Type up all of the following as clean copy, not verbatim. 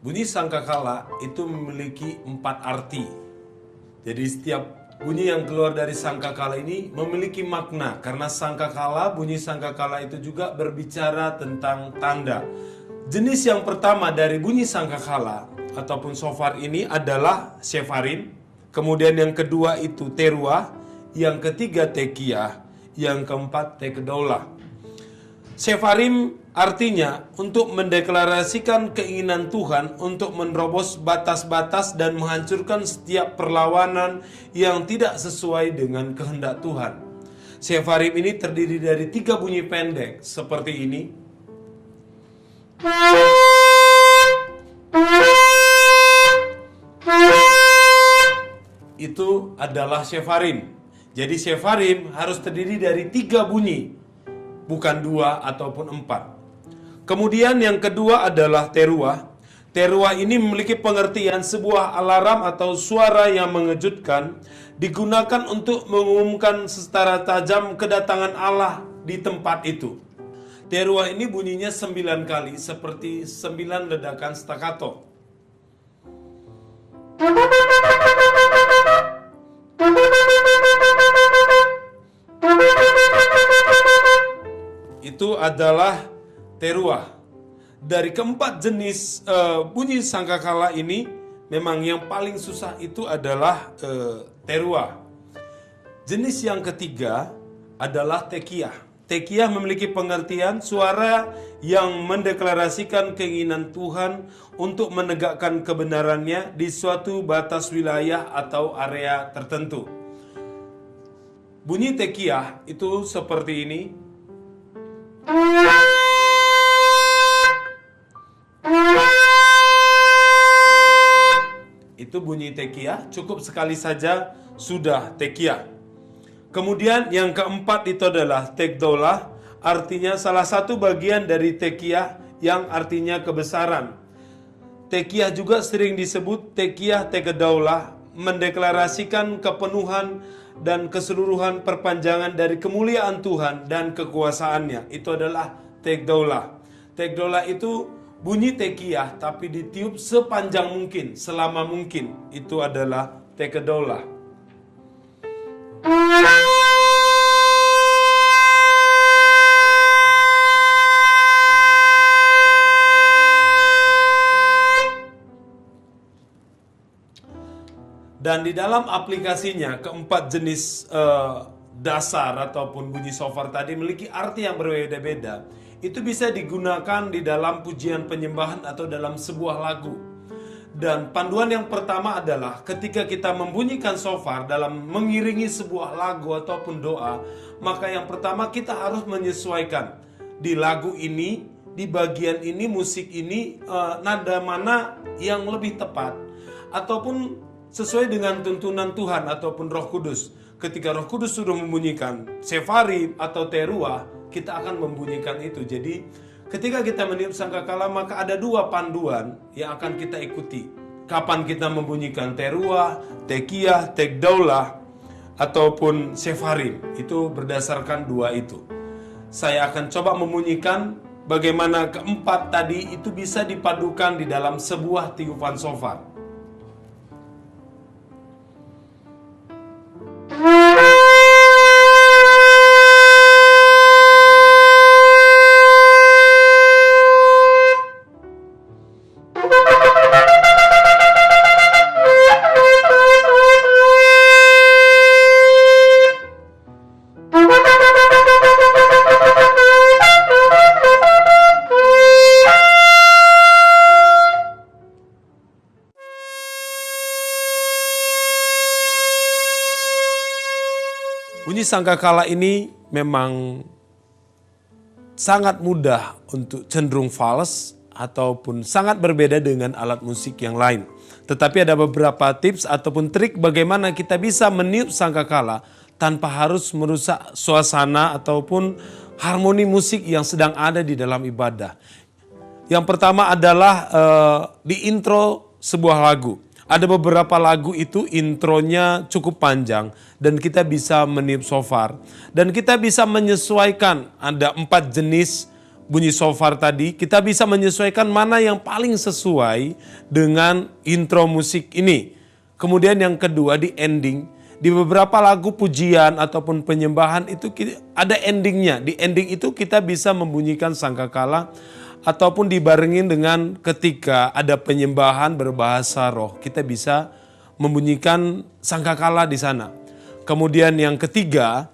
Bunyi sangkakala itu memiliki 4 arti. Jadi setiap bunyi yang keluar dari sangkakala ini memiliki makna. Karena sangkakala, bunyi sangkakala itu juga berbicara tentang tanda. Jenis yang pertama dari bunyi sangkakala ataupun shofar ini adalah shefarim. Kemudian yang kedua itu teruah. Yang ketiga tekiyah. Yang keempat tekedaulah. Shefarim artinya untuk mendeklarasikan keinginan Tuhan untuk menerobos batas-batas dan menghancurkan setiap perlawanan yang tidak sesuai dengan kehendak Tuhan. Shefarim ini terdiri dari 3 bunyi pendek seperti ini. Itu adalah shefarim. Jadi shefarim harus terdiri dari 3 bunyi, bukan 2 ataupun 4. Kemudian yang kedua adalah teruah. Teruah ini memiliki pengertian sebuah alarm atau suara yang mengejutkan, digunakan untuk mengumumkan secara tajam kedatangan Allah di tempat itu. Teruah ini bunyinya 9 kali seperti 9 ledakan staccato. Itu adalah teruah. Dari keempat jenis bunyi sangkakala ini, memang yang paling susah itu adalah teruah. Jenis yang ketiga adalah tekiyah. Tekiyah memiliki pengertian suara yang mendeklarasikan keinginan Tuhan untuk menegakkan kebenarannya di suatu batas wilayah atau area tertentu. Bunyi tekiyah itu seperti ini. Itu bunyi tekiyah, cukup sekali saja sudah tekiyah. Kemudian yang keempat itu adalah tekdaulah, artinya salah satu bagian dari tekiyah yang artinya kebesaran. Tekiyah juga sering disebut tekiyah tekedaulah, mendeklarasikan kepenuhan dan keseluruhan perpanjangan dari kemuliaan Tuhan dan kekuasaannya. Itu adalah tekdaulah. Tekdaulah itu bunyi tekiyah tapi ditiup sepanjang mungkin, selama mungkin. Itu adalah tekedaulah. Dan di dalam aplikasinya, keempat jenis dasar ataupun bunyi shofar tadi memiliki arti yang berbeda-beda. Itu bisa digunakan di dalam pujian penyembahan atau dalam sebuah lagu. Dan panduan yang pertama adalah ketika kita membunyikan shofar dalam mengiringi sebuah lagu ataupun doa, maka yang pertama kita harus menyesuaikan di lagu ini, di bagian ini, musik ini, nada mana yang lebih tepat ataupun sesuai dengan tuntunan Tuhan ataupun Roh Kudus. Ketika Roh Kudus sudah membunyikan shefarim atau teruah, kita akan membunyikan itu. Jadi ketika kita meniup sangkakala, maka ada 2 panduan yang akan kita ikuti. Kapan kita membunyikan teruah, tekiyah, tekdaulah, ataupun shefarim. Itu berdasarkan 2 itu. Saya akan coba membunyikan bagaimana keempat tadi itu bisa dipadukan di dalam sebuah tiupan shofar. Bunyi sangkakala ini memang sangat mudah untuk cenderung fals ataupun sangat berbeda dengan alat musik yang lain. Tetapi ada beberapa tips ataupun trik bagaimana kita bisa meniup sangkakala tanpa harus merusak suasana ataupun harmoni musik yang sedang ada di dalam ibadah. Yang pertama adalah di intro sebuah lagu. Ada beberapa lagu itu intronya cukup panjang dan kita bisa meniup shofar. Dan kita bisa menyesuaikan, ada 4 jenis bunyi shofar tadi, kita bisa menyesuaikan mana yang paling sesuai dengan intro musik ini. Kemudian yang kedua di ending, di beberapa lagu pujian ataupun penyembahan itu ada endingnya. Di ending itu kita bisa membunyikan sangkakala ataupun dibarengin dengan ketika ada penyembahan berbahasa roh. Kita bisa membunyikan sangkakala di sana. Kemudian yang ketiga,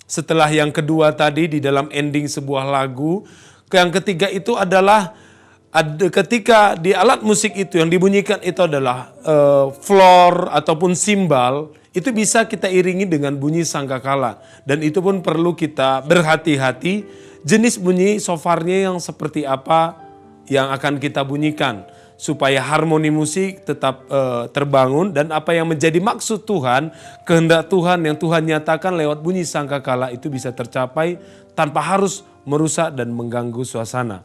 setelah yang kedua tadi di dalam ending sebuah lagu, yang ketiga itu adalah ketika di alat musik itu yang dibunyikan itu adalah floor ataupun simbal, itu bisa kita iringi dengan bunyi sangkakala. Dan itu pun perlu kita berhati-hati jenis bunyi shofarnya yang seperti apa yang akan kita bunyikan. Supaya harmoni musik tetap terbangun dan apa yang menjadi maksud Tuhan, kehendak Tuhan yang Tuhan nyatakan lewat bunyi sangkakala itu bisa tercapai tanpa harus merusak dan mengganggu suasana.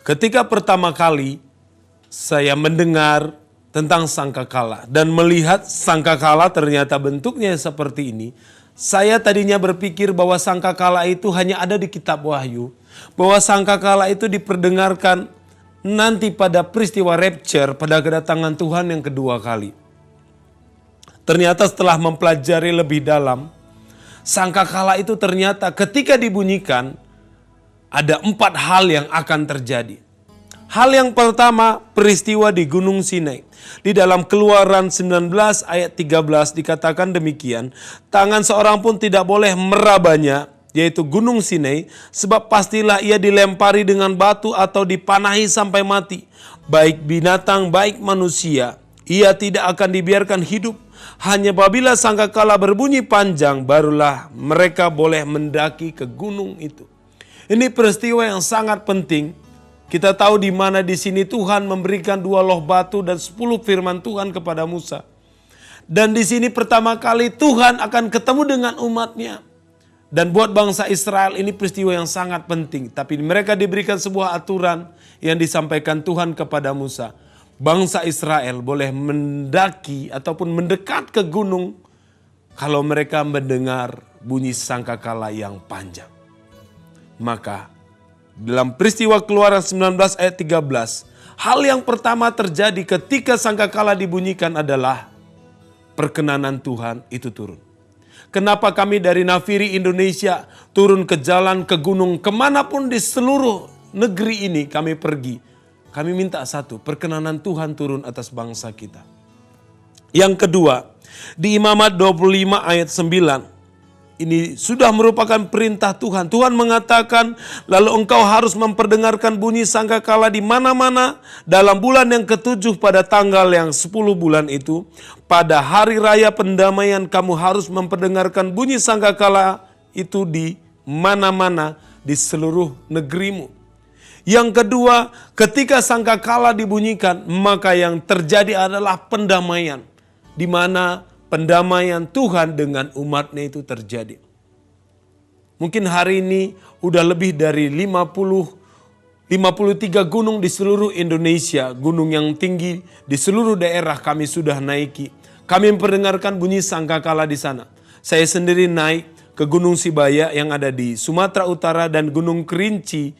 Ketika pertama kali saya mendengar tentang sangkakala dan melihat sangkakala ternyata bentuknya seperti ini, saya tadinya berpikir bahwa sangkakala itu hanya ada di kitab Wahyu, bahwa sangkakala itu diperdengarkan nanti pada peristiwa rapture, pada kedatangan Tuhan yang kedua kali. Ternyata setelah mempelajari lebih dalam, sangkakala itu ternyata ketika dibunyikan ada 4 hal yang akan terjadi. Hal yang pertama, peristiwa di Gunung Sinai. Di dalam Keluaran 19 ayat 13 dikatakan demikian, tangan seorang pun tidak boleh merabanya, yaitu Gunung Sinai, sebab pastilah ia dilempari dengan batu atau dipanahi sampai mati. Baik binatang, baik manusia, ia tidak akan dibiarkan hidup. Hanya apabila sangkakala berbunyi panjang, barulah mereka boleh mendaki ke gunung itu. Ini peristiwa yang sangat penting. Kita tahu di mana di sini Tuhan memberikan 2 loh batu dan 10 firman Tuhan kepada Musa. Dan di sini pertama kali Tuhan akan ketemu dengan umatnya. Dan buat bangsa Israel ini peristiwa yang sangat penting. Tapi mereka diberikan sebuah aturan yang disampaikan Tuhan kepada Musa. Bangsa Israel boleh mendaki ataupun mendekat ke gunung kalau mereka mendengar bunyi sangkakala yang panjang. Maka dalam peristiwa Keluaran 19 ayat 13, hal yang pertama terjadi ketika sangkakala dibunyikan adalah perkenanan Tuhan itu turun. Kenapa kami dari Nafiri Indonesia turun ke jalan, ke gunung, kemanapun di seluruh negeri ini kami pergi. Kami minta satu, perkenanan Tuhan turun atas bangsa kita. Yang kedua, di Imamat 25 ayat 9, ini sudah merupakan perintah Tuhan. Tuhan mengatakan, lalu engkau harus memperdengarkan bunyi sangkakala di mana-mana dalam bulan yang ke-7 pada tanggal yang 10 bulan itu. Pada hari raya pendamaian kamu harus memperdengarkan bunyi sangkakala itu di mana-mana di seluruh negerimu. Yang kedua, ketika sangkakala dibunyikan, maka yang terjadi adalah pendamaian. Di mana pendamaian Tuhan dengan umatnya itu terjadi. Mungkin hari ini udah lebih dari 53 gunung di seluruh Indonesia. Gunung yang tinggi di seluruh daerah kami sudah naiki. Kami memperdengarkan bunyi sangkakala di sana. Saya sendiri naik ke Gunung Sibaya yang ada di Sumatera Utara dan Gunung Kerinci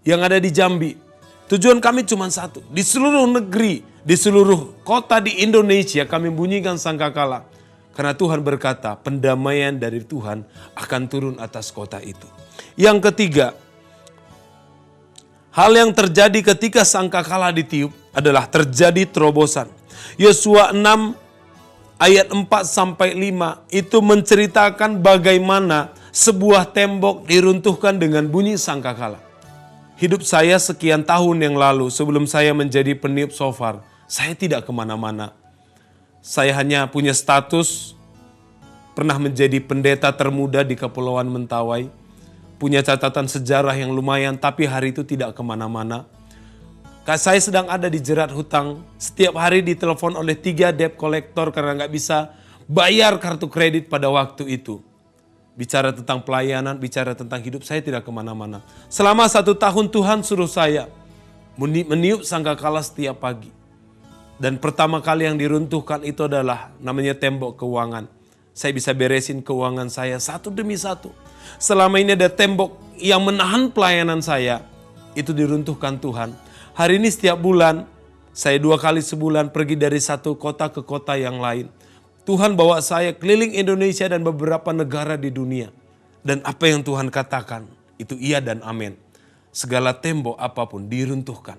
yang ada di Jambi. Tujuan kami cuma satu, di seluruh negeri, di seluruh kota di Indonesia kami bunyikan sangkakala. Karena Tuhan berkata pendamaian dari Tuhan akan turun atas kota itu. Yang ketiga, hal yang terjadi ketika sangkakala ditiup adalah terjadi terobosan. Yosua 6 ayat 4-5 itu menceritakan bagaimana sebuah tembok diruntuhkan dengan bunyi sangkakala. Hidup saya sekian tahun yang lalu sebelum saya menjadi peniup shofar, saya tidak kemana-mana. Saya hanya punya status, pernah menjadi pendeta termuda di Kepulauan Mentawai, punya catatan sejarah yang lumayan, tapi hari itu tidak kemana-mana. Saya sedang ada di jerat hutang, setiap hari ditelepon oleh 3 debt collector karena nggak bisa bayar kartu kredit pada waktu itu. Bicara tentang pelayanan, bicara tentang hidup, saya tidak kemana-mana. Selama 1 tahun Tuhan suruh saya meniup sangkakala setiap pagi. Dan pertama kali yang diruntuhkan itu adalah namanya tembok keuangan. Saya bisa beresin keuangan saya satu demi satu. Selama ini ada tembok yang menahan pelayanan saya, itu diruntuhkan Tuhan. Hari ini setiap bulan, saya 2 kali sebulan pergi dari satu kota ke kota yang lain. Tuhan bawa saya keliling Indonesia dan beberapa negara di dunia. Dan apa yang Tuhan katakan, itu iya dan amin. Segala tembok apapun diruntuhkan.